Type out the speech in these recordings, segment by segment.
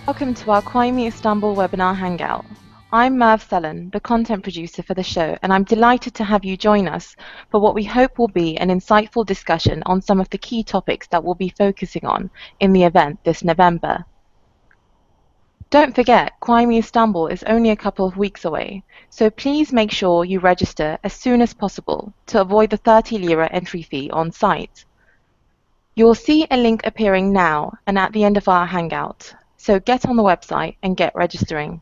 Welcome to our Kwame Istanbul webinar hangout. I'm Merv Sellen, the content producer for the show, and I'm delighted to have you join us for what we hope will be an insightful discussion on some of the key topics that we'll be focusing on in the event this November. Don't forget, Kwame Istanbul is only a couple of weeks away, so please make sure you register as soon as possible to avoid the 30 lira entry fee on site. You will see a link appearing now and at the end of our hangout, so get on the website and get registering.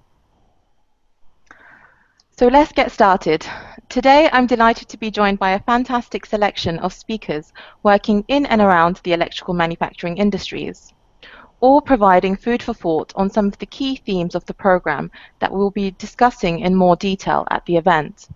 So let's get started. Today I'm delighted to be joined by a fantastic selection of speakers working in and around the electrical manufacturing industries, all providing food for thought on some of the key themes of the program that we'll be discussing in more detail at the event.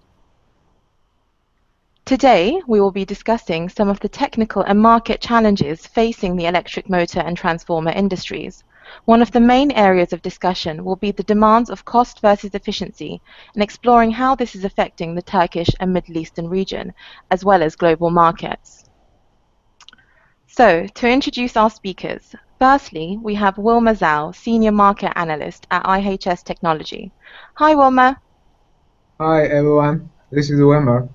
Today, we will be discussing some of the technical and market challenges facing the electric motor and transformer industries. One of the main areas of discussion will be the demands of cost versus efficiency and exploring how this is affecting the Turkish and Middle Eastern region, as well as global markets. So, to introduce our speakers, firstly, we have Wilma Zhao, Senior Market Analyst at IHS Technology. Hi, Wilma. Hi, everyone. This is Wilmer.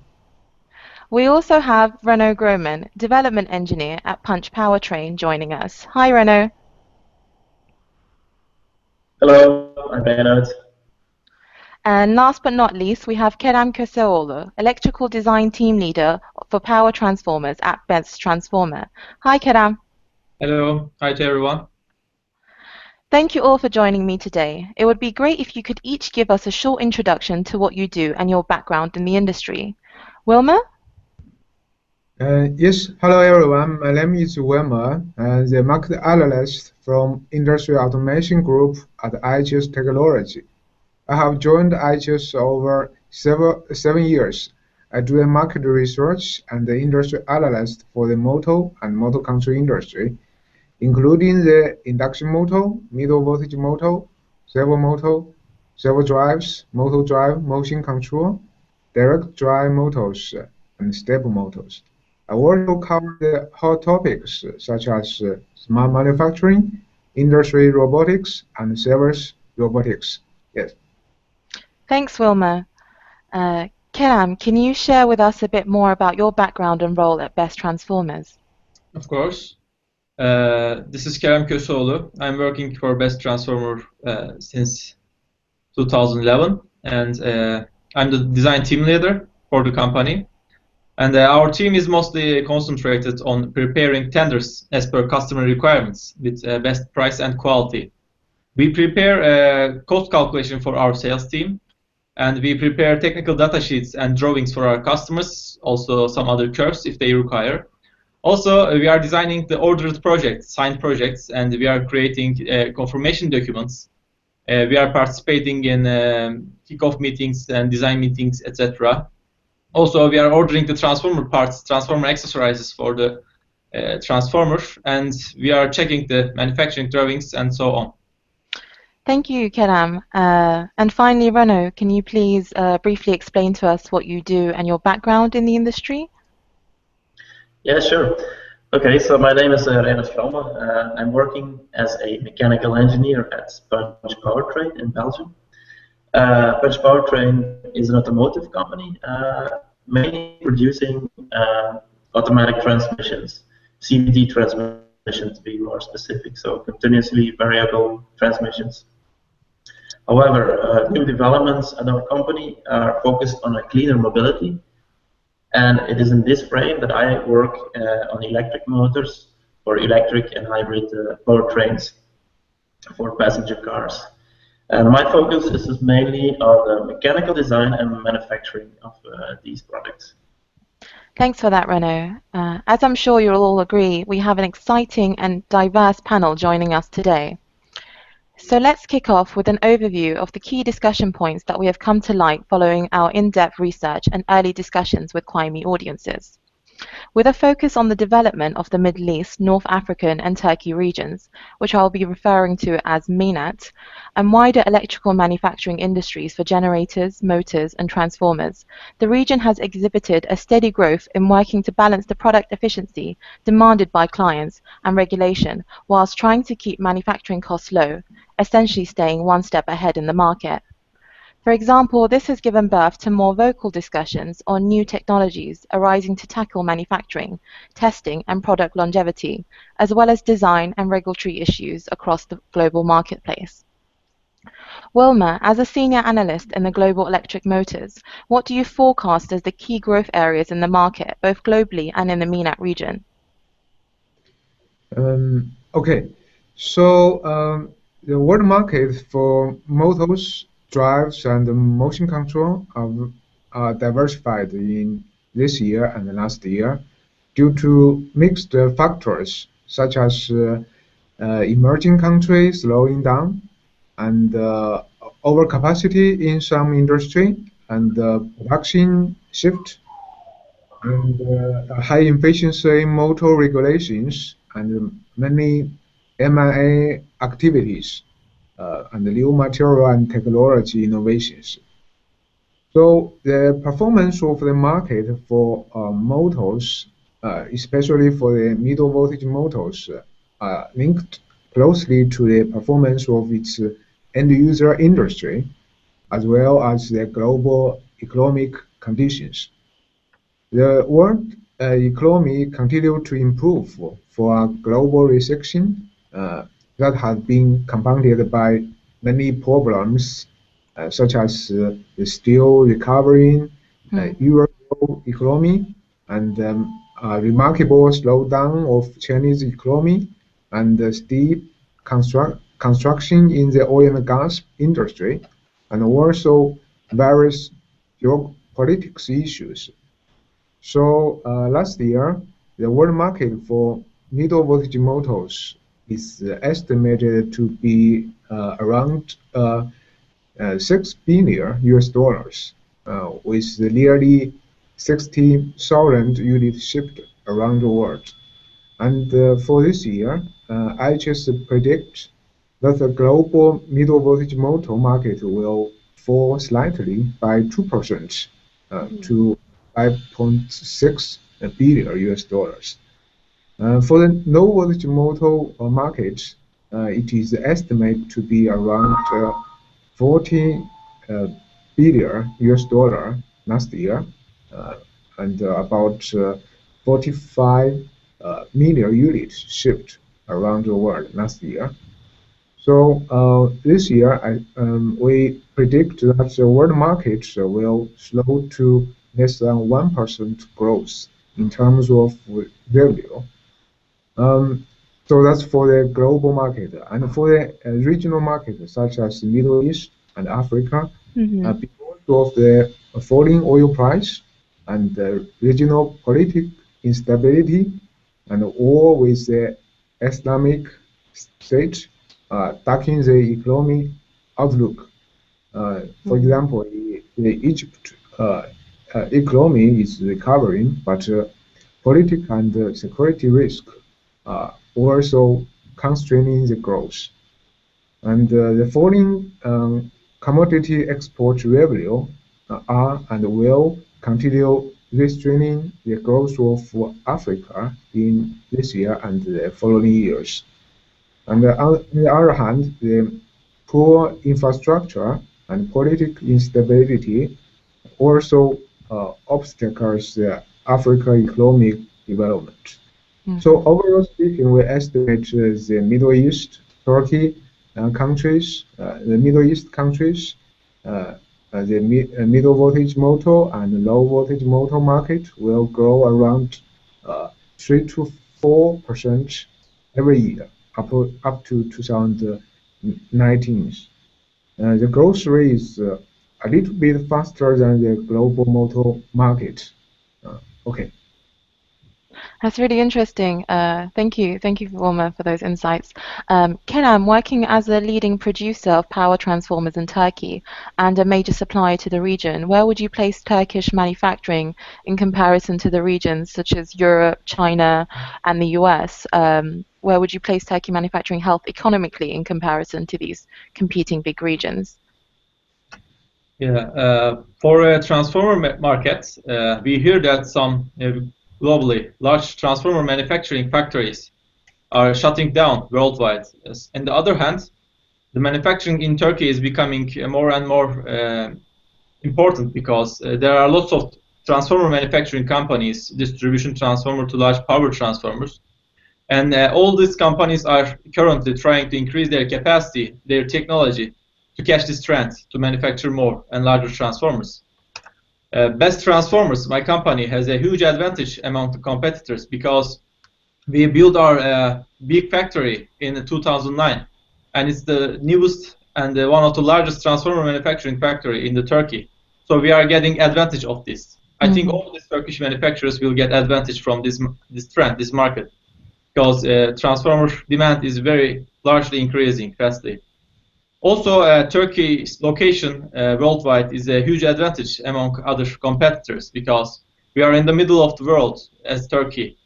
We also have Renaud Groman, Development Engineer at Punch Powertrain, joining us. Hi, Renaud. Hello, I'm Bernard. And last but not least, we have Kerem Köseoğlu, Electrical Design Team Leader for Power Transformers at Best Transformer. Hi, Kerem. Hello. Hi to everyone. Thank you all for joining me today. It would be great if you could each give us a short introduction to what you do and your background in the industry. Wilma? Yes, hello everyone. My name is Wilmer, the market analyst from Industrial Automation Group at IHS Technology. I have joined IHS over 7 years. I do a market research and the industry analyst for the motor and motor control industry, including the induction motor, middle voltage motor, servo drives, motor drive motion control, direct drive motors, and step motors. I also cover the hot topics such as smart manufacturing, industry robotics, and service robotics. Yes. Thanks, Wilma. Kerem, can you share with us a bit more about your background and role at Best Transformers? Of course. This is Kerem Köseoğlu. I'm working for Best Transformer since 2011, and I'm the design team leader for the company. And our team is mostly concentrated on preparing tenders as per customer requirements with best price and quality. We prepare a cost calculation for our sales team, and we prepare technical data sheets and drawings for our customers, also some other curves if they require. Also, we are designing the ordered projects, signed projects, and we are creating confirmation documents. We are participating in kickoff meetings and design meetings, etc. Also, we are ordering the transformer parts, transformer accessories for the transformer, and we are checking the manufacturing drawings and so on. Thank you, Kerem. And finally, Renaud, can you please briefly explain to us what you do and your background in the industry? Yeah, sure. Okay, so my name is Renat Vrome. I'm working as a mechanical engineer at Punch Powertrain in Belgium. Punch Powertrain is an automotive company, mainly producing automatic transmissions, CVT transmissions to be more specific, so continuously variable transmissions. However, new developments at our company are focused on a cleaner mobility, and it is in this frame that I work on electric motors for electric and hybrid powertrains for passenger cars. And my focus is mainly on the mechanical design and manufacturing of these products. Thanks for that, Renaud. As I'm sure you'll all agree, we have an exciting and diverse panel joining us today. So let's kick off with an overview of the key discussion points that we have come to light following our in-depth research and early discussions with Kwame audiences. with a focus on the development of the Middle East, North African and Turkey regions, which I'll be referring to as MENAT, and wider electrical manufacturing industries for generators, motors and transformers. The region has exhibited a steady growth in working to balance the product efficiency demanded by clients and regulation, whilst trying to keep manufacturing costs low, essentially staying one step ahead in the market. For example, this has given birth to more vocal discussions on new technologies arising to tackle manufacturing, testing and product longevity, as well as design and regulatory issues across the global marketplace. Wilma, as a senior analyst in the global electric motors, what do you forecast as the key growth areas in the market, both globally and in the MENAT region? Okay, so the world market for motors, drives, and motion control are diversified in this year and last year due to mixed factors such as emerging countries slowing down and overcapacity in some industry and production shift and high efficiency motor regulations and many M&A activities and new material and technology innovations. So the performance of the market for motors, especially for the middle voltage motors, are linked closely to the performance of its end user industry, as well as the global economic conditions. The world economy continued to improve for a global recession that has been compounded by many problems, such as the steel recovery, Euro economy, and a remarkable slowdown of Chinese economy, and steep construction in the oil and gas industry, and also various geopolitics issues. So last year, the world market for middle voltage motors is estimated to be around $6 billion US, with nearly 60,000 units shipped around the world. And for this year, I just predict that the global middle voltage motor market will fall slightly by 2% to 5.6 billion US. For the low voltage motor market, it is estimated to be around 40 billion US dollar last year, and about 45 million units shipped around the world last year. So this year, we predict that the world market will slow to less than 1% growth in terms of revenue. Um, so that's for the global market. And for the regional market, such as the Middle East and Africa, because of the falling oil price and the regional political instability and war with the Islamic State, darkening the economic outlook. For example, the Egypt economy is recovering, but political and security risk also constraining the growth. And the falling commodity export revenue are and will continue restraining the growth of Africa in this year and the following years. And on the other hand, the poor infrastructure and political instability also obstacles the Africa economic development. So overall speaking, we estimate the Middle East, Turkey the Middle East countries, middle voltage motor and low voltage motor market will grow around 3 to 4% every year up to 2019. The growth rate is a little bit faster than the global motor market. Okay. That's really interesting. Thank you, Vorma, for those insights. Kenan, working as a leading producer of power transformers in Turkey and a major supplier to the region, where would you place Turkish manufacturing in comparison to the regions such as Europe, China, and the US? Where would you place Turkey manufacturing health economically in comparison to these competing big regions? Yeah, for transformer markets, we hear that some globally large transformer manufacturing factories are shutting down worldwide. On the other hand, the manufacturing in Turkey is becoming more and more important because there are lots of transformer manufacturing companies, distribution transformer to large power transformers, and all these companies are currently trying to increase their capacity, their technology, to catch this trend to manufacture more and larger transformers. Best Transformers, my company, has a huge advantage among the competitors because we built our big factory in 2009, and it's the newest and one of the largest transformer manufacturing factory in the Turkey. So we are getting advantage of this. I think all these Turkish manufacturers will get advantage from this trend, this market, because transformer demand is very largely increasing fastly. Also, Turkey's location worldwide is a huge advantage among other competitors because we are in the middle of the world as Turkey.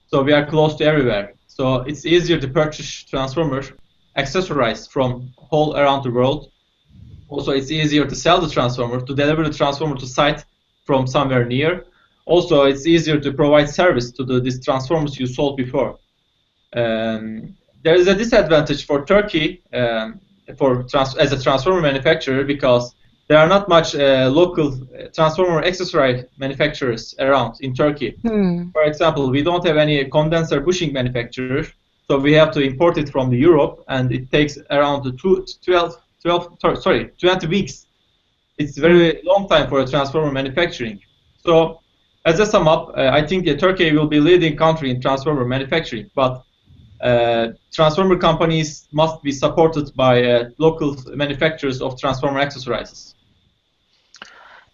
So we are close to everywhere. So it's easier to purchase transformers accessorized from all around the world. Also, it's easier to sell the transformer, to deliver the transformer to site from somewhere near. Also, it's easier to provide service to these transformers you sold before. There is a disadvantage for Turkey as a transformer manufacturer because there are not much local transformer accessory manufacturers around in Turkey. For example, we don't have any condenser bushing manufacturer, so we have to import it from Europe, and it takes around 20 weeks. It's a very long time for a transformer manufacturing. So, as a sum up, I think Turkey will be leading country in transformer manufacturing, but transformer companies must be supported by local manufacturers of transformer accessories.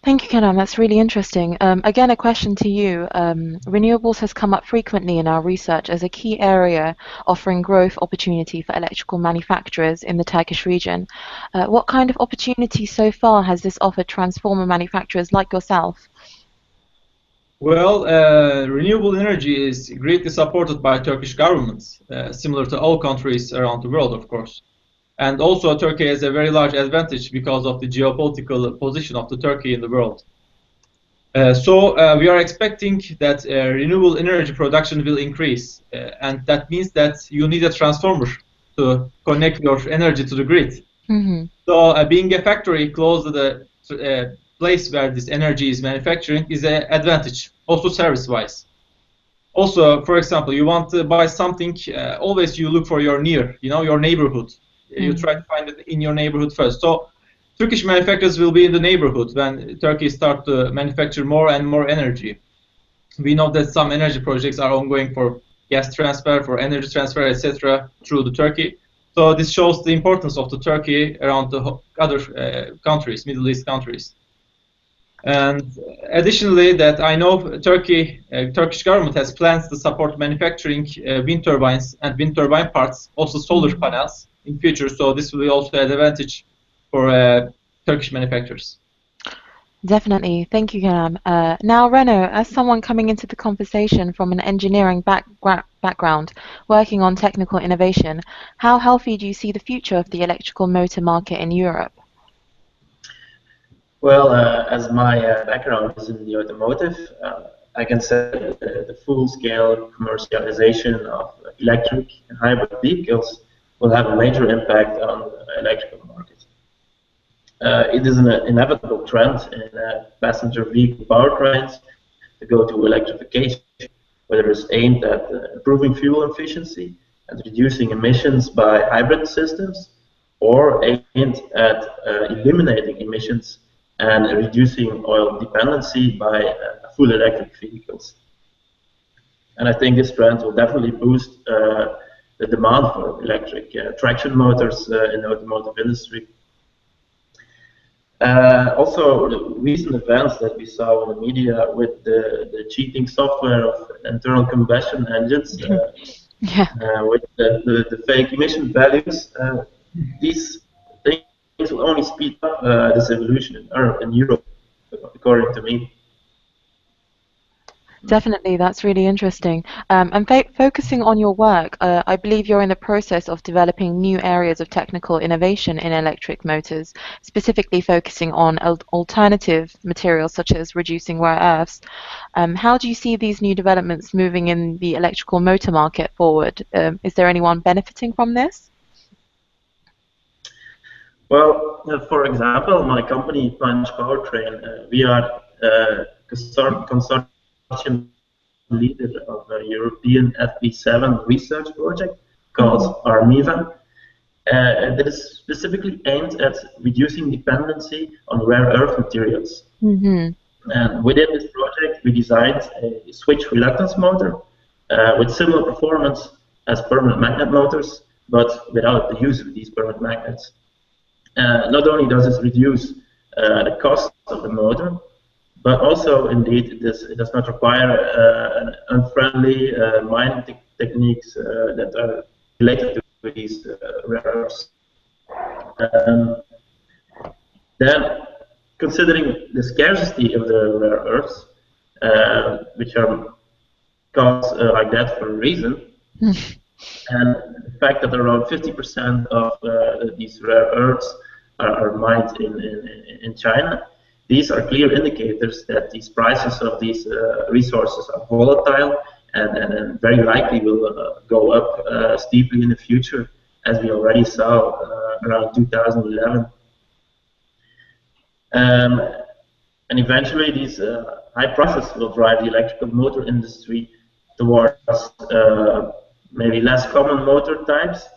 Thank you, Kenan. That's really interesting. Again, a question to you. Renewables has come up frequently in our research as a key area offering growth opportunity for electrical manufacturers in the Turkish region. What kind of opportunity so far has this offered transformer manufacturers like yourself? Well, renewable energy is greatly supported by Turkish governments, similar to all countries around the world, of course. And also, Turkey has a very large advantage because of the geopolitical position of the Turkey in the world. So we are expecting that renewable energy production will increase, and that means that you need a transformer to connect your energy to the grid. So being a factory close to the place where this energy is manufacturing is an advantage, also service-wise. Also, for example, you want to buy something, always you look for your your neighborhood. You try to find it in your neighborhood first. So Turkish manufacturers will be in the neighborhood when Turkey starts to manufacture more and more energy. We know that some energy projects are ongoing for gas transfer, for energy transfer, etc. through the Turkey. So this shows the importance of the Turkey around the other countries, Middle East countries. And additionally, that I know Turkish government has plans to support manufacturing wind turbines and wind turbine parts, also solar panels in future. So this will be also an advantage for Turkish manufacturers. Definitely. Thank you, Kenan. Now, Renaud, as someone coming into the conversation from an engineering background, working on technical innovation, how healthy do you see the future of the electrical motor market in Europe? Well, as my background is in the automotive, I can say the full-scale commercialization of electric and hybrid vehicles will have a major impact on the electrical market. It is an inevitable trend in passenger vehicle powertrains to go to electrification, whether it's aimed at improving fuel efficiency and reducing emissions by hybrid systems, or aimed at eliminating emissions and reducing oil dependency by full electric vehicles. And I think this trend will definitely boost the demand for electric traction motors in the automotive industry. Also, the recent events that we saw in the media with the cheating software of internal combustion engines, Yeah. with the fake emission values, these things will only speed up this evolution in Europe, according to me. Definitely, that's really interesting. And focusing on your work, I believe you're in the process of developing new areas of technical innovation in electric motors, specifically focusing on alternative materials such as reducing rare earths. How do you see these new developments moving in the electrical motor market forward? Is there anyone benefiting from this? Well, for example, my company, Punch Powertrain, we are consortium leader of a European FP7 research project called ARMIVA, that is specifically aimed at reducing dependency on rare earth materials. Mm-hmm. And within this project, we designed a switch reluctance motor with similar performance as permanent magnet motors, but without the use of these permanent magnets. Not only does this reduce the cost of the motor, but also, indeed, it does not require unfriendly mining techniques that are related to these rare earths. Um, then, considering the scarcity of the rare earths, which are called like that for a reason, and the fact that around 50% of these rare earths are mined in China, these are clear indicators that these prices of these resources are volatile and very likely will go up steeply in the future, as we already saw around 2011. And eventually, these high prices will drive the electrical motor industry towards maybe less common motor types.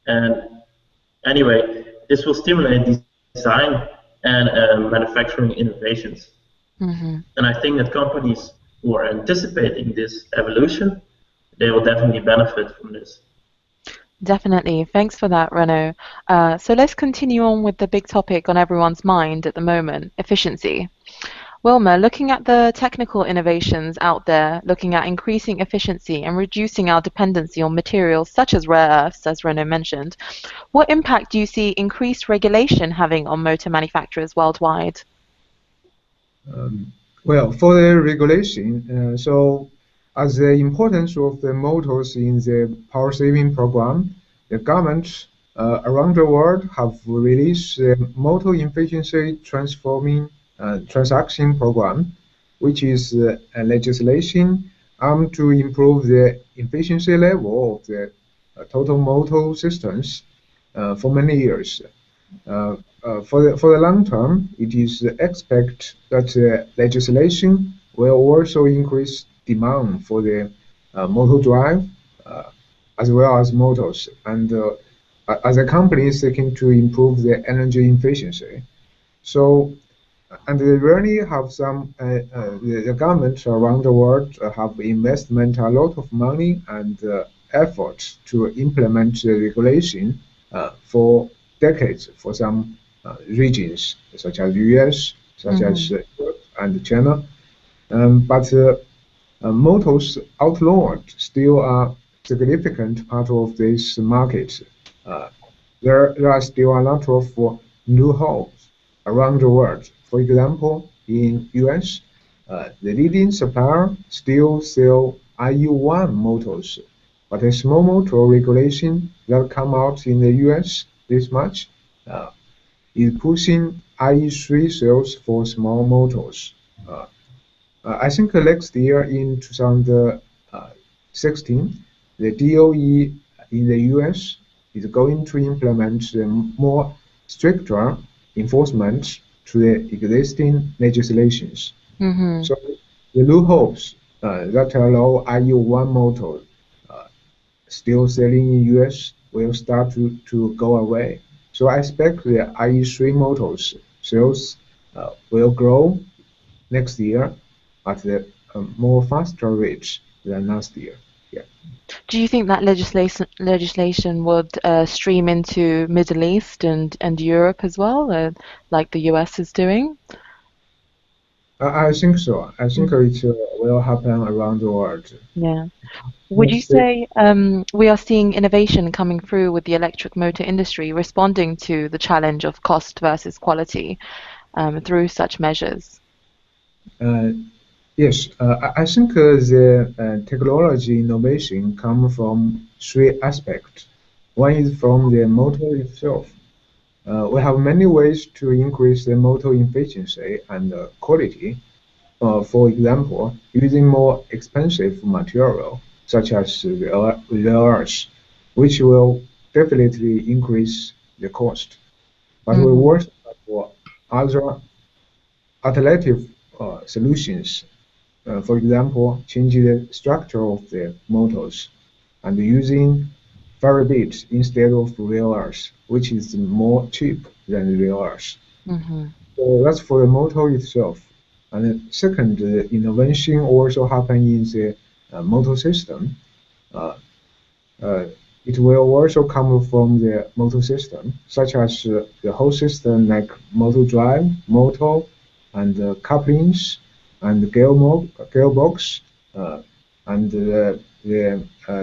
And anyway, this will stimulate design and manufacturing innovations. Mm-hmm. And I think that companies who are anticipating this evolution, they will definitely benefit from this. Definitely. Thanks for that, Renaud. So let's continue on with the big topic on everyone's mind at the moment, efficiency. Wilma, looking at the technical innovations out there, looking at increasing efficiency and reducing our dependency on materials such as rare earths, as Renaud mentioned, what impact do you see increased regulation having on motor manufacturers worldwide? Well, for the regulation, so as the importance of the motors in the power saving program, the government around the world have released the motor efficiency transforming transaction program, which is a legislation aimed to improve the efficiency level of the total motor systems for many years. For the long term, it is expected that legislation will also increase demand for the motor drive as well as motors, and as a company is seeking to improve the energy efficiency. So, and they really have some, the government around the world have investment a lot of money and effort to implement the regulation for decades for some regions, such as US, such as Europe and China. But motors outlawed still are significant part of this market. Uh, there are still a lot of loopholes around the world. For example, in US, the leading supplier still sell IU1 motors, but a small motor regulation that come out in the US this March uh, is pushing IE3 sales for small motors. Uh, I think next year in 2016, the DOE in the US is going to implement the more stricter enforcement to the existing legislations. Mm-hmm. So the loopholes that allow IU1 motor uh, still selling in US will start to go away. So I expect the IE3 motors sales will grow next year at a more faster rate than last year. Do you think that legislation would stream into Middle East and Europe as well, like the US is doing? I think so. I think Mm. it will happen around the world. Yeah. Would you Mostly, say we are seeing innovation coming through with the electric motor industry responding to the challenge of cost versus quality through such measures? uh, yes, I think the technology innovation come from three aspects. One is from the motor itself. We have many ways to increase the motor efficiency and quality. For example, using more expensive material, such as rare earths, which will definitely increase the cost. But we Hmm. also have for other alternative solutions. For example, changing the structure of the motors and using ferrobit instead of rare earths, which is more cheap than rare earths. Hmm. So that's for the motor itself. And then second, the innovation also happen in the motor system. Uh, uh, it will also come from the motor system, such as the whole system like motor drive, motor, and couplings, and gearbox, uh, and the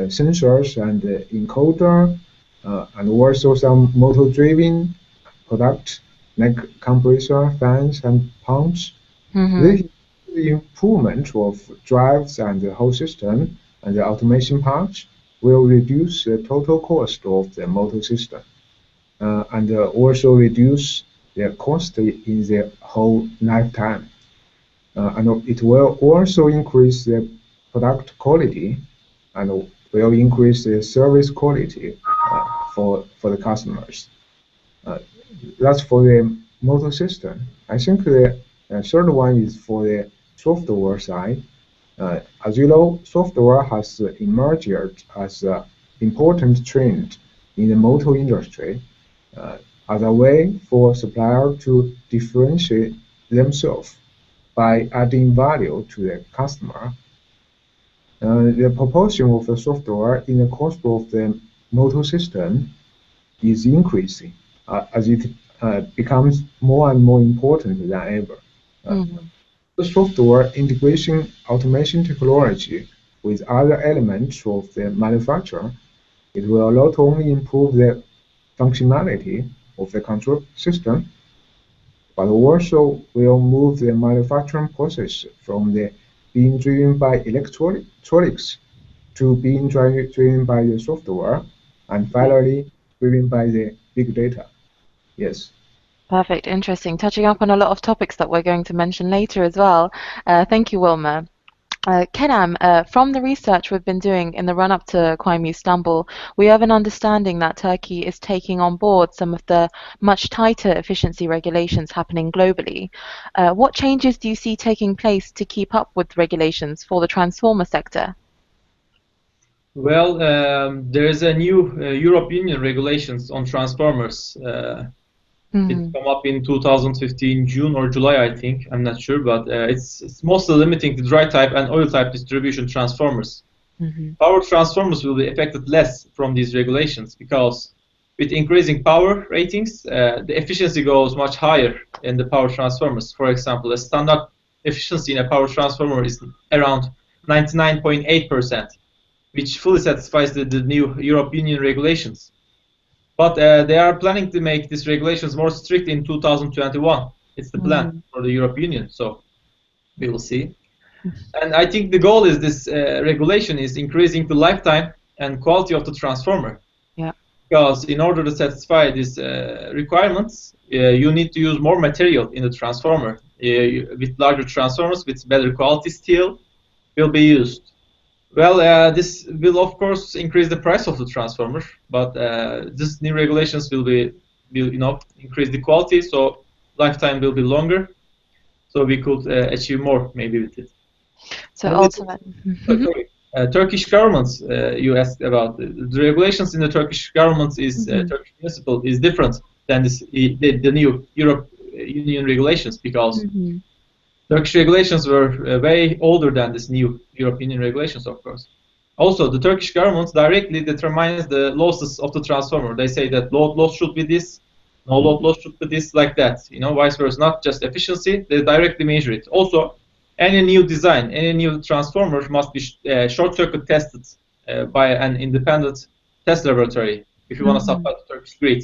sensors and the encoder, and also some motor-driven products like compressor, fans, and pumps. Hmm. This improvement of drives and the whole system and the automation parts will reduce the total cost of the motor system and also reduce the cost in the whole lifetime. And it will also increase the product quality and will increase the service quality for the customers. Uh, that's for the motor system. I think the third one is for the software side. As you know, software has emerged as an important trend in the motor industry uh, as a way for suppliers to differentiate themselves by adding value to the customer. The proportion of the software in the cost of the motor system is increasing as it becomes more and more important than ever. Uh, Hmm. the software integration automation technology with other elements of the manufacturer, it will not only improve the functionality of the control system, but also will move the manufacturing process from the being driven by electronics to being driven by the software, and finally driven by the big data. Yes. Perfect. Interesting. Touching up on a lot of topics that we're going to mention later as well. Thank you, Wilma. Kenan, from the research we've been doing in the run-up to Quaim Istanbul, we have an understanding that Turkey is taking on board some of the much tighter efficiency regulations happening globally. What changes do you see taking place to keep up with regulations for the transformer sector? Well, there is a new European Union regulations on transformers. It Hmm. come up in 2015 June or July, I think. I'm not sure, but it's mostly limiting the dry type and oil type distribution transformers. Hmm. Power transformers will be affected less from these regulations because with increasing power ratings, the efficiency goes much higher in the power transformers. For example, a standard efficiency in a power transformer is around 99.8%, which fully satisfies the new European Union regulations. But they are planning to make these regulations more strict in 2021. It's the plan Hmm. for the European Union, so we will see. And I think the goal is this regulation is increasing the lifetime and quality of the transformer. Yeah. Because in order to satisfy these requirements, you need to use more material in the transformer. With larger transformers, with better quality steel, will be used. Well, this will of course increase the price of the transformer, but this new regulations will increase the quality, so lifetime will be longer, so we could achieve more maybe with it. So And this, ultimately, sorry, Turkish governments you asked about the regulations in the Turkish government is Turkish municipal is different than the new Europe Union regulations because Turkish regulations were way older than this new European Union regulations, of course. Also, the Turkish government directly determines the losses of the transformer. They say that load loss should be this, no load loss should be this, like that. Vice versa, not just efficiency. They directly measure it. Also, any new design, any new transformer must be short circuit tested by an independent test laboratory if you want to supply the Turkish grid.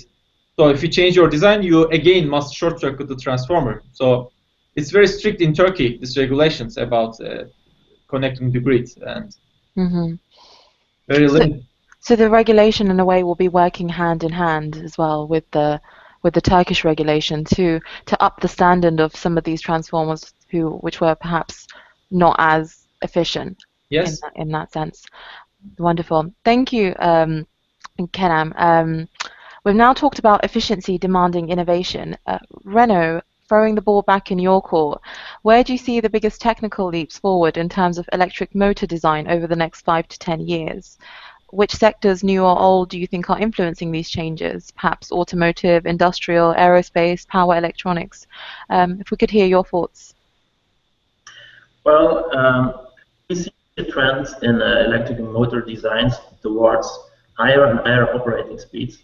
So if you change your design, you again must short circuit the transformer. So it's very strict in Turkey, these regulations about connecting the grid, and very limited. So the regulation in a way will be working hand in hand as well with the Turkish regulation to up the standard of some of these transformers which were perhaps not as efficient. Yes. In that sense. Wonderful. Thank you, Kerem. We've now talked about efficiency demanding innovation. Renaud, throwing the ball back in your court, where do you see the biggest technical leaps forward in terms of electric motor design over the next 5 to 10 years? Which sectors, new or old, do you think are influencing these changes? Perhaps automotive, industrial, aerospace, power electronics? If we could hear your thoughts. Well, we see the trends in electric motor designs towards higher and higher operating speeds.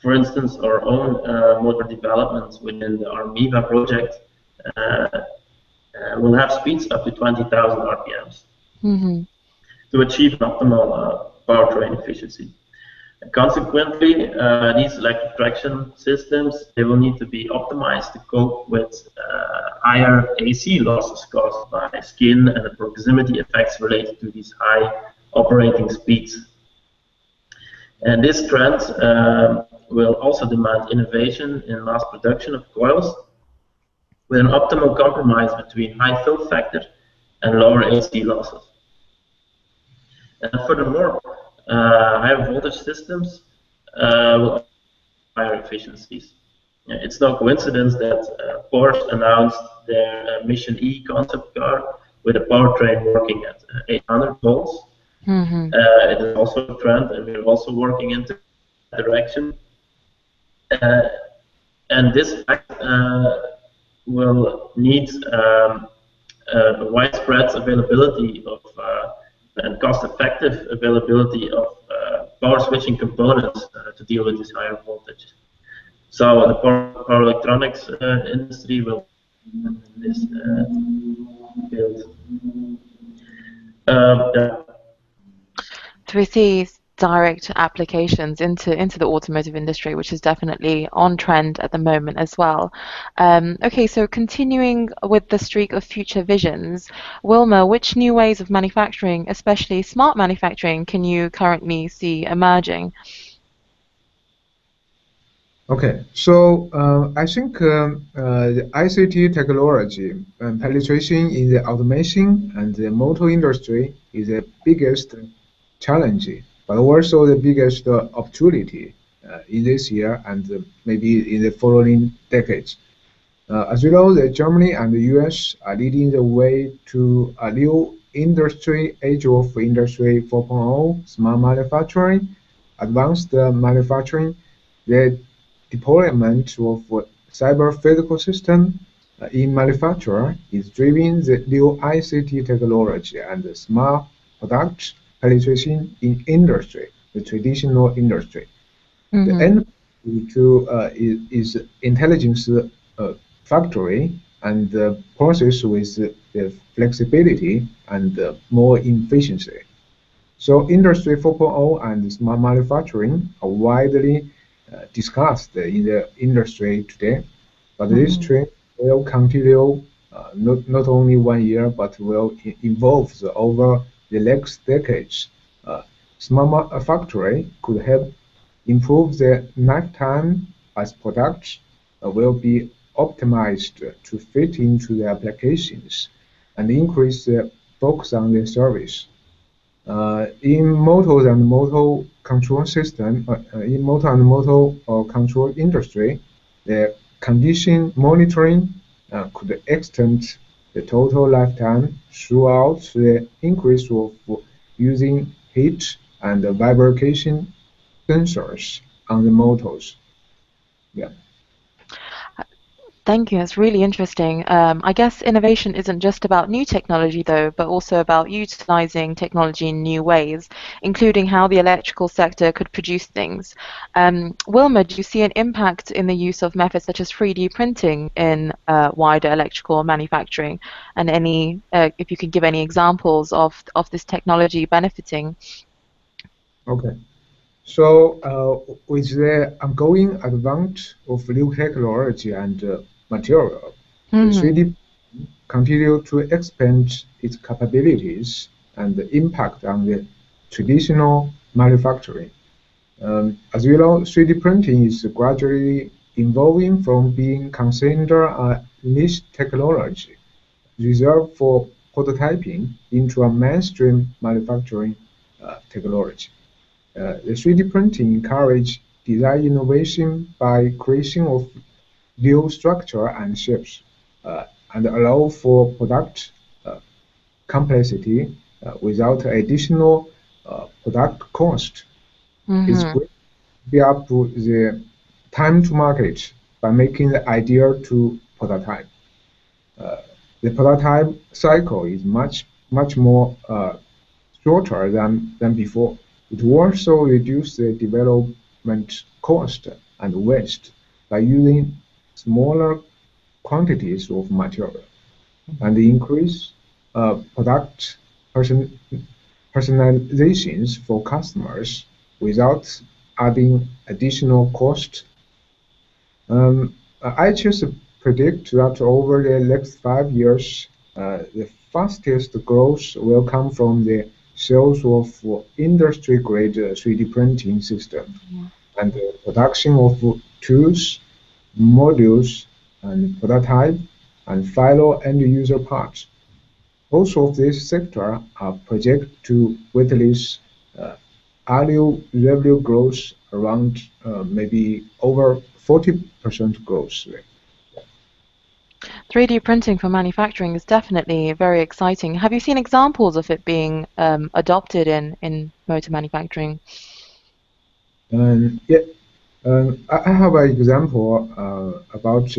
For instance, our own motor development within our MEVA project will have speeds up to 20,000 RPMs to achieve an optimal powertrain efficiency. And consequently, these electric traction systems, they will need to be optimized to cope with higher AC losses caused by skin and the proximity effects related to these high operating speeds. And this trend will also demand innovation in mass production of coils with an optimal compromise between high fill factor and lower AC losses. And furthermore, higher voltage systems will have higher efficiencies. It's no coincidence that Porsche announced their Mission E concept car with a powertrain working at 800 volts. It is also a trend, and we're also working into that direction. And this will need widespread availability of and cost-effective availability of power switching components to deal with this higher voltage. So the power electronics industry will this field. So we see direct applications into the automotive industry, which is definitely on trend at the moment as well. Okay, so continuing with the streak of future visions, Wilma, which new ways of manufacturing, especially smart manufacturing, can you currently see emerging? Okay, so I think the ICT technology penetration in the automation and the motor industry is the biggest challenge, but also the biggest opportunity in this year and maybe in the following decades. As you know, Germany and the US are leading the way to a new industry age of Industry 4.0, smart manufacturing, advanced manufacturing, the deployment of cyber physical system in manufacture is driving the new ICT technology and the smart product penetration in industry, the traditional industry. The end is intelligence factory and the process with the flexibility and more efficiency. So Industry 4.0 and smart manufacturing are widely discussed in the industry today, but this trend will continue not only 1 year, but will evolve over the next decades. Smart factory could help improve the lifetime as products will be optimized to fit into the applications and increase the focus on the service. In motor and motor control system, in motor and motor control industry, the condition monitoring could extend the total lifetime throughout the increase of using heat and vibration sensors on the motors. Yeah. Thank you. It's really interesting. I guess innovation isn't just about new technology, though, but also about utilizing technology in new ways, including how the electrical sector could produce things. Wilma, do you see an impact in the use of methods such as 3D printing in wider electrical manufacturing? And if you could give any examples of this technology benefiting? Okay. So, with the ongoing advance of new technology and material, the Hmm. 3D continue to expand its capabilities and the impact on the traditional manufacturing. As you know, 3D printing is gradually evolving from being considered a niche technology reserved for prototyping into a mainstream manufacturing technology. The 3D printing encourage design innovation by creation of new structure and shapes, and allow for product uh, complexity without additional product cost. It's Hmm. great to be up to the time to market by making the idea to prototype. Uh, the prototype cycle is much more shorter than before. It also reduces the development cost and waste by using smaller quantities of material and increase product person, personalizations for customers without adding additional cost. I just predict that over the next 5 years, the fastest growth will come from the sales of industry-grade 3D printing system and the production of tools, modules, and prototype, and final end-user parts. Both of these sectors are projected to witness uh, annual revenue growth around maybe over 40% growth rate. 3D printing for manufacturing is definitely very exciting. Have you seen examples of it being adopted in motor manufacturing? And yeah, I have an example about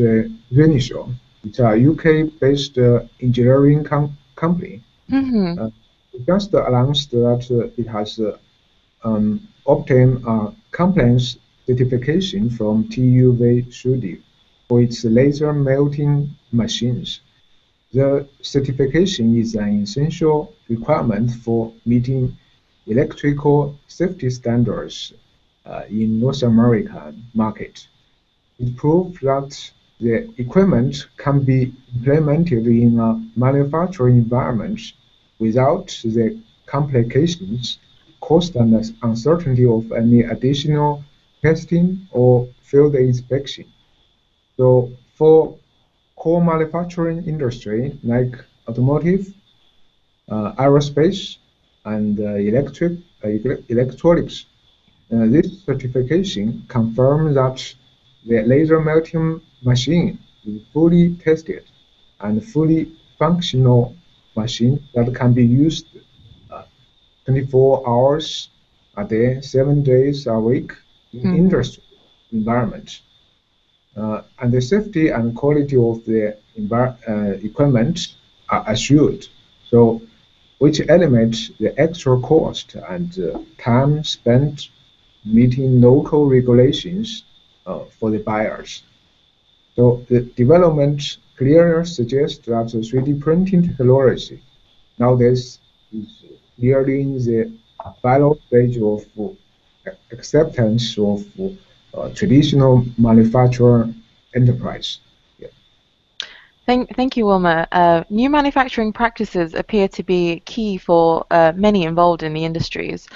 Renewable. It's a UK-based engineering company. Hmm. Uh, it just announced that it has obtained a compliance certification from TUV Studio for its laser melting machines. The certification is an essential requirement for meeting electrical safety standards in North American market. It proves that the equipment can be implemented in a manufacturing environment without the complications, cost, and uncertainty of any additional testing or field inspection. So for core manufacturing industry like automotive, aerospace, and electronics, this certification confirms that the laser melting machine is fully tested and fully functional machine that can be used uh, 24 hours a day, 7 days a week in Hmm. industry environment. And the safety and quality of the equipment are assured. So, which eliminates the extra cost and time spent meeting local regulations for the buyers. So the development clearly suggests that the 3D printing technology nowadays is nearing the final stage of acceptance of traditional manufacturer enterprise. Yeah. Thank you, Wilma. New manufacturing practices appear to be key for many involved in the industries.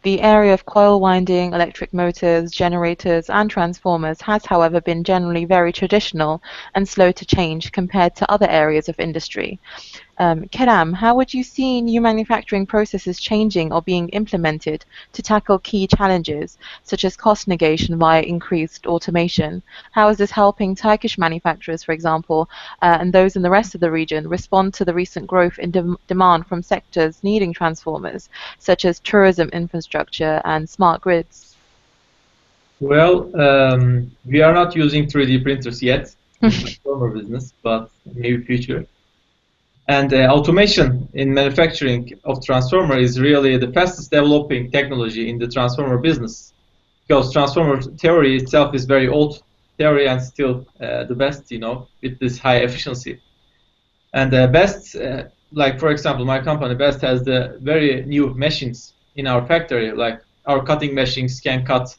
The area of coil winding, electric motors, generators, and transformers has, however, been generally very traditional and slow to change compared to other areas of industry. Kerem, how would you see new manufacturing processes changing or being implemented to tackle key challenges, such as cost negation via increased automation? How is this helping Turkish manufacturers, for example, and those in the rest of the region respond to the recent growth in demand from sectors needing transformers, such as tourism infrastructure and smart grids? Well, we are not using 3D printers yet, in transformer business, but maybe future. And automation in manufacturing of transformer is really the fastest developing technology in the transformer business, because transformer theory itself is very old theory and still the best, with this high efficiency. And Best, like for example, my company Best has the very new machines in our factory. Like our cutting machines can cut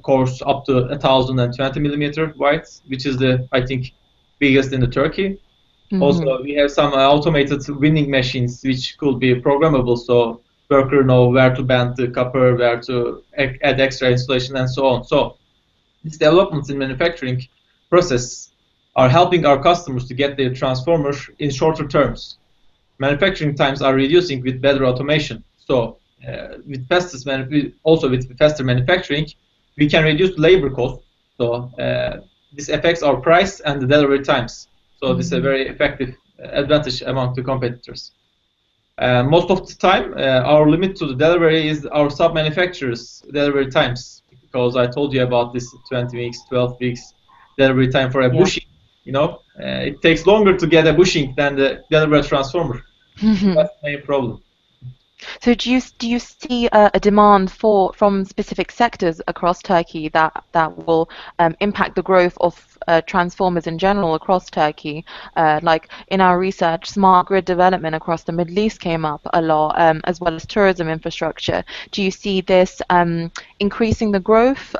cores up to 1,020 millimeter wide, which is I think biggest in the Turkey. Also, we have some automated winning machines which could be programmable, so worker know where to bend the copper, where to add extra insulation, and so on. So these developments in manufacturing process are helping our customers to get their transformers in shorter terms. Manufacturing times are reducing with better automation. So with faster manufacturing, we can reduce labor costs. So this affects our price and the delivery times. So this is a very effective advantage among the competitors. Most of the time, our limit to the delivery is our sub-manufacturers' delivery times, because I told you about this 20 weeks, 12 weeks delivery time for a bushing. It takes longer to get a bushing than the delivery transformer. That's the main problem. So do you see a demand from specific sectors across Turkey that will impact the growth of transformers in general across Turkey? Like in our research, smart grid development across the Middle East came up a lot, as well as tourism infrastructure. Do you see this increasing the growth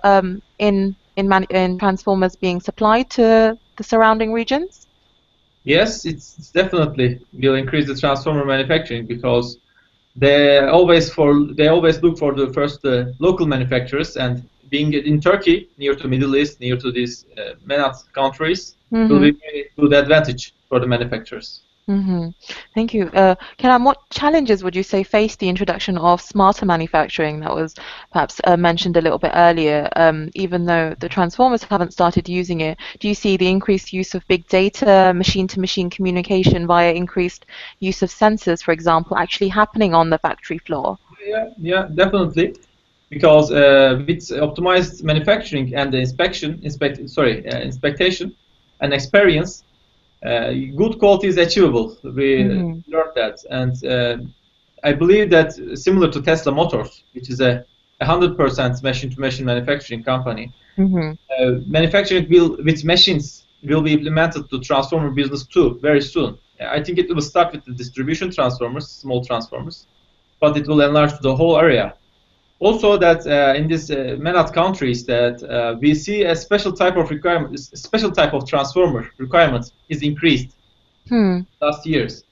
in transformers being supplied to the surrounding regions? Yes, it's definitely will increase the transformer manufacturing, because they always look for the first local manufacturers, and being in Turkey, near to Middle East, near to these MENAT countries, will be a very good advantage for the manufacturers. Thank you. Kerem, what challenges would you say face the introduction of smarter manufacturing that was perhaps mentioned a little bit earlier? Even though the transformers haven't started using it, do you see the increased use of big data, machine-to-machine communication via increased use of sensors, for example, actually happening on the factory floor? Yeah, definitely. Because with optimized manufacturing and the inspection and experience, good quality is achievable. We learned that, and I believe that similar to Tesla Motors, which is a 100% machine-to-machine manufacturing company, manufacturing with machines will be implemented to transformer business too very soon. I think it will start with the distribution transformers, small transformers, but it will enlarge to the whole area. Also, that in these MENAT countries, that we see a special type of requirement, special type of transformer requirement is increased last years.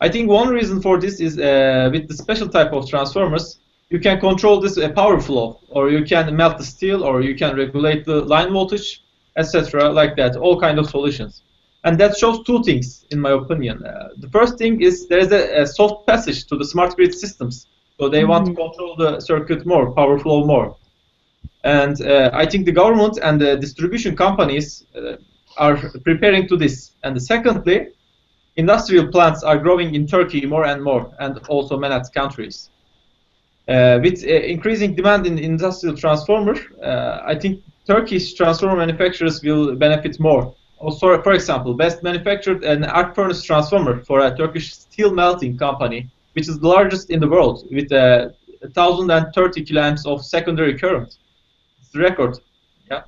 I think one reason for this is with the special type of transformers, you can control this power flow, or you can melt the steel, or you can regulate the line voltage, etc. Like that, all kind of solutions. And that shows two things, in my opinion. The first thing is there is a soft passage to the smart grid systems. So they want to control the circuit more, power flow more. And I think the government and the distribution companies are preparing to this. And secondly, industrial plants are growing in Turkey more and more, and also MENAT countries. With increasing demand in industrial transformer, I think Turkish transformer manufacturers will benefit more. Also, for example, Best manufactured an arc furnace transformer for a Turkish steel melting company, which is the largest in the world, with 1,030 kiloamps of secondary current. It's the record. Yeah.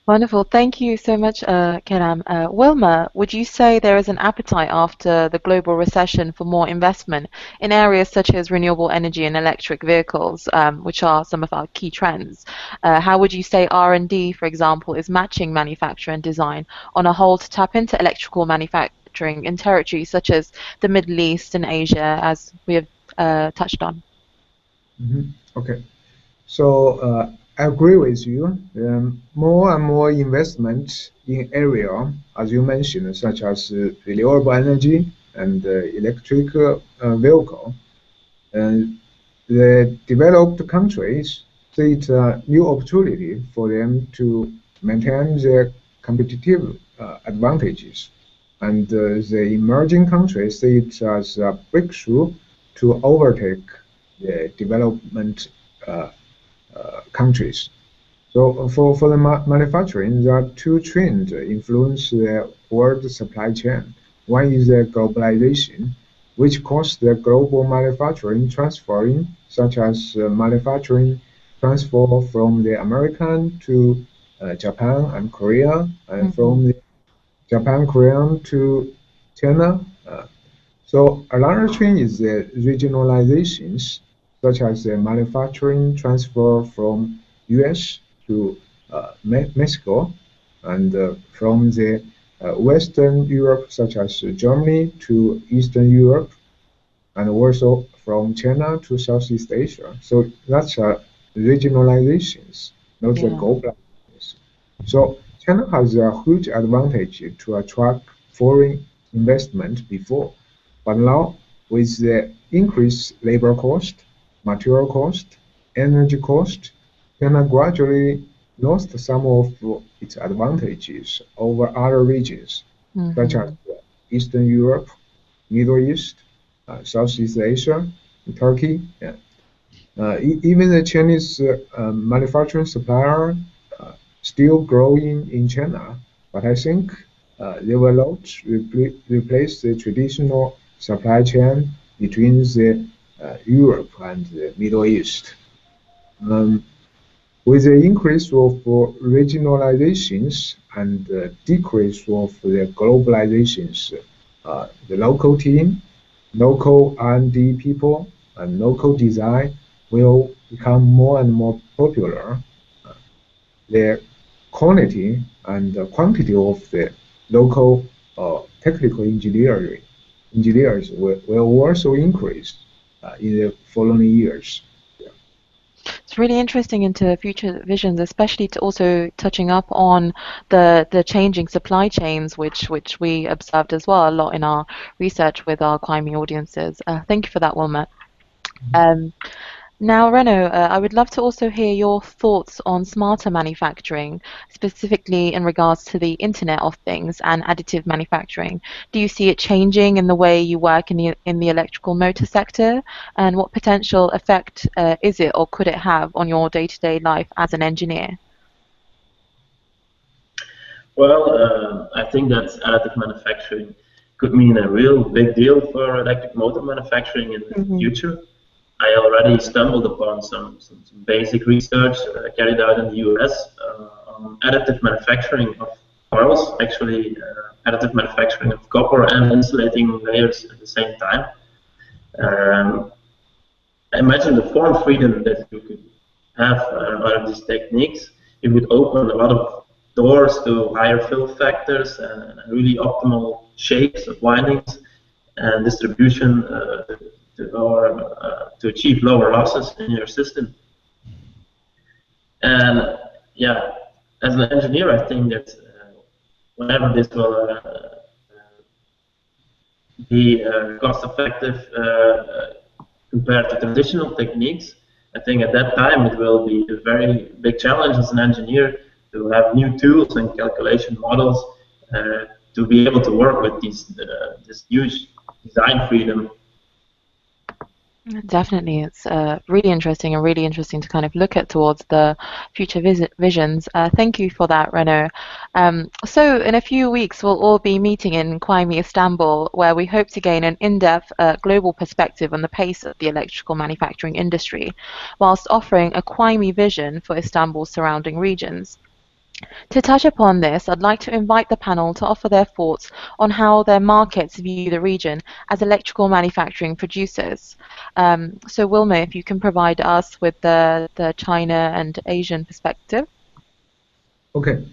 Wonderful. Thank you so much, Kerem. Wilma, would you say there is an appetite after the global recession for more investment in areas such as renewable energy and electric vehicles, which are some of our key trends? How would you say R&D, for example, is matching manufacture and design on a whole to tap into electrical manufacturing in territories such as the Middle East and Asia, as we have touched on? Okay. So I agree with you. More and more investment in area, as you mentioned, such as renewable energy and electric vehicle. And the developed countries see it a new opportunity for them to maintain their competitive advantages. And the emerging countries see it as a breakthrough to overtake the development countries. So for the manufacturing, there are two trends influence the world supply chain. One is the globalization, which causes the global manufacturing transferring, such as manufacturing transfer from the American to Japan and Korea, and from the Japan, Korean to China. So another trend is the regionalizations, such as the manufacturing transfer from US to Mexico, and from the Western Europe, such as Germany to Eastern Europe, and also from China to Southeast Asia. So that's regionalizations, not the Yeah. globalizations. So China has a huge advantage to attract foreign investment before, but now with the increased labor cost, material cost, energy cost, China gradually lost some of its advantages over other regions, such as Eastern Europe, Middle East, Southeast Asia, Turkey. Yeah. Even the Chinese manufacturing supplier still growing in China, but I think they will not replace the traditional supply chain between the Europe and the Middle East. Um, with the increase of regionalizations and decrease of the globalizations, the local team, local R&D people, and local design will become more and more popular. The quality and the quantity of the local technical engineers will also increase in the following years. It's really interesting into future visions, especially to also touching up on the changing supply chains, which we observed as well a lot in our research with our climbing audiences. Thank you for that, Wilma. Now, Reno, I would love to also hear your thoughts on smarter manufacturing, specifically in regards to the Internet of Things and additive manufacturing. Do you see it changing in the way you work in the electrical motor sector? And what potential effect is it or could it have on your day-to-day life as an engineer? Well, I think that additive manufacturing could mean a real big deal for electric motor manufacturing in the future. I already stumbled upon some basic research carried out in the US on additive manufacturing of coils, actually additive manufacturing of copper and insulating layers at the same time. Imagine the form freedom that you could have out of these techniques. It would open a lot of doors to higher fill factors and really optimal shapes of windings and distribution to achieve lower losses in your system. And yeah, as an engineer, I think that whenever this will be cost-effective compared to traditional techniques, I think at that time it will be a very big challenge as an engineer to have new tools and calculation models to be able to work with this huge design freedom. Definitely, it's really interesting and really interesting to kind of look at towards the future visions. Thank you for that, Reno. So in a few weeks, we'll all be meeting in Quaimi, Istanbul, where we hope to gain an in-depth global perspective on the pace of the electrical manufacturing industry, whilst offering a Quaimi vision for Istanbul's surrounding regions. To touch upon this, I'd like to invite the panel to offer their thoughts on how their markets view the region as electrical manufacturing producers. So Wilma, if you can provide us with the China and Asian perspective. Okay.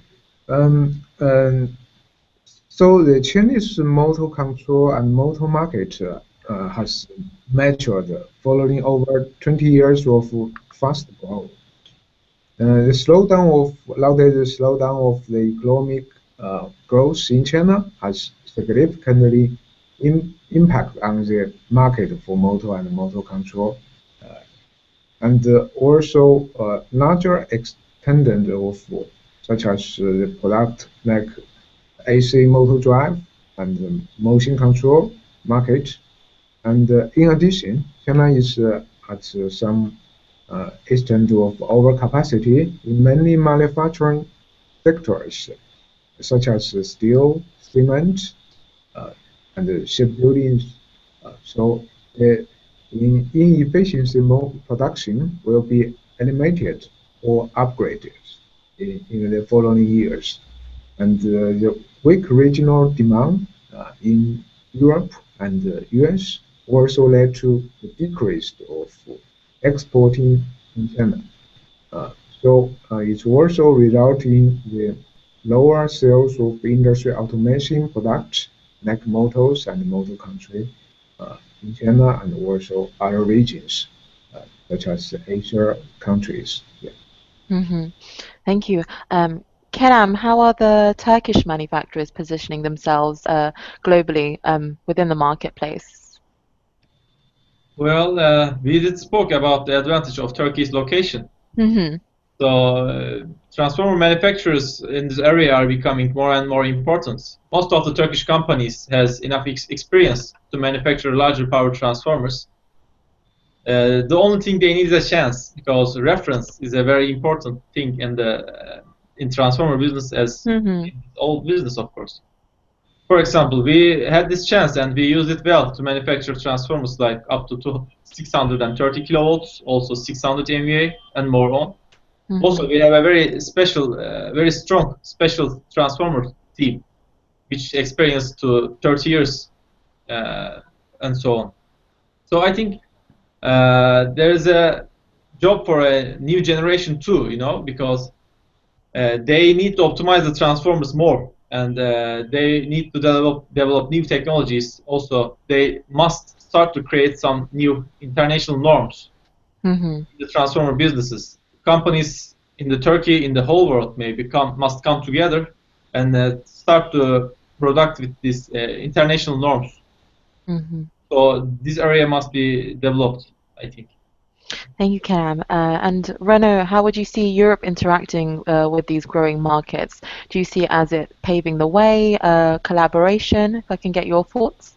So the Chinese motor control and motor market has matured following over 20 years of fast growth. The slowdown of the economic growth in China has significantly impact on the market for motor and motor control, and also larger extended of such as the product like AC motor drive and motion control market. And in addition, China is at some extent of overcapacity in many manufacturing sectors, such as steel, cement, and shipbuilding. So the inefficiency production will be eliminated or upgraded in the following years. And the weak regional demand in Europe and the US also led to the decrease of exporting in China. It's also resulting in the lower sales of industrial automation products like motors and motor control in China and also other regions such as Asia countries. Yeah. Thank you. Kerem, how are the Turkish manufacturers positioning themselves globally within the marketplace? Well, we did spoke about the advantage of Turkey's location. So transformer manufacturers in this area are becoming more and more important. Most of the Turkish companies has enough experience to manufacture larger power transformers. The only thing they need is a chance, because reference is a very important thing in transformer business, as in all business, of course. For example, we had this chance and we used it well to manufacture transformers like up to 630 kilovolts, also 600 MVA and more on. Also, we have a very special, very strong special transformer team, which experienced to 30 years and so on. So I think there is a job for a new generation too, because they need to optimize the transformers more, and they need to develop new technologies. Also, they must start to create some new international norms in the transformer businesses. Companies in Turkey, in the whole world, must come together and start to product with these international norms. So this area must be developed, I think. Thank you, Kerem. And Renaud, how would you see Europe interacting with these growing markets? Do you see it as it paving the way, collaboration? If I can get your thoughts.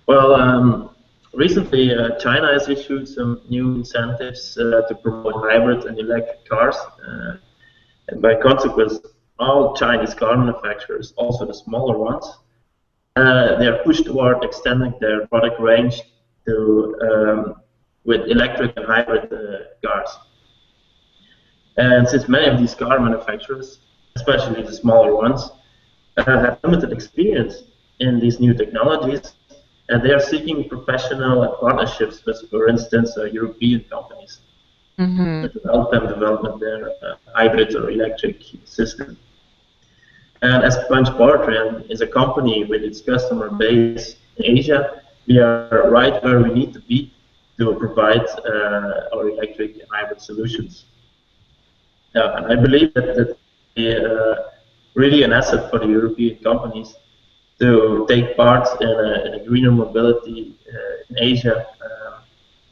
Well, recently China has issued some new incentives to promote hybrid and electric cars. And by consequence, all Chinese car manufacturers, also the smaller ones, they are pushed toward extending their product range to with electric and hybrid cars. And since many of these car manufacturers, especially the smaller ones, have limited experience in these new technologies, and they are seeking professional partnerships with, for instance, European companies to help them develop their hybrid or electric system. And as Punch Powertrain is a company with its customer base in Asia, we are right where we need to be to provide our electric and hybrid solutions. And I believe that really an asset for the European companies to take part in a greener mobility in Asia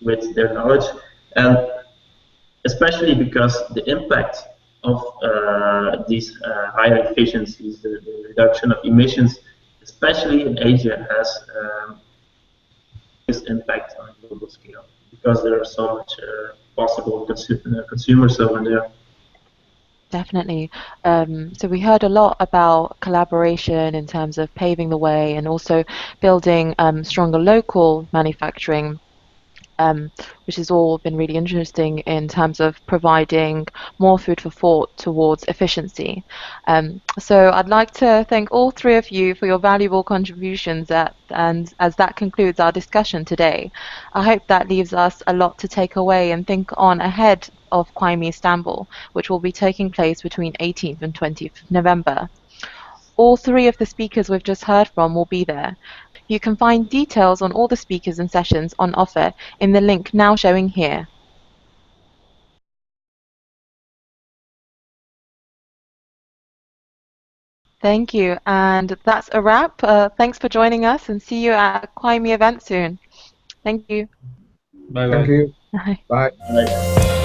with their knowledge, and especially because the impact of these higher efficiencies, the reduction of emissions, especially in Asia, has this impact on a global scale, because there are so much possible consumers over there. Definitely. So we heard a lot about collaboration in terms of paving the way and also building stronger local manufacturing, which has all been really interesting in terms of providing more food for thought towards efficiency. So I'd like to thank all three of you for your valuable contributions, and as that concludes our discussion today. I hope that leaves us a lot to take away and think on ahead of Kwaimi Istanbul, which will be taking place between 18th and 20th of November. All three of the speakers we've just heard from will be there. You can find details on all the speakers and sessions on offer in the link now showing here. Thank you, and that's a wrap. Thanks for joining us, and see you at Kwaimi event soon. Thank you. Bye bye. Thank you. Bye. Bye. Right.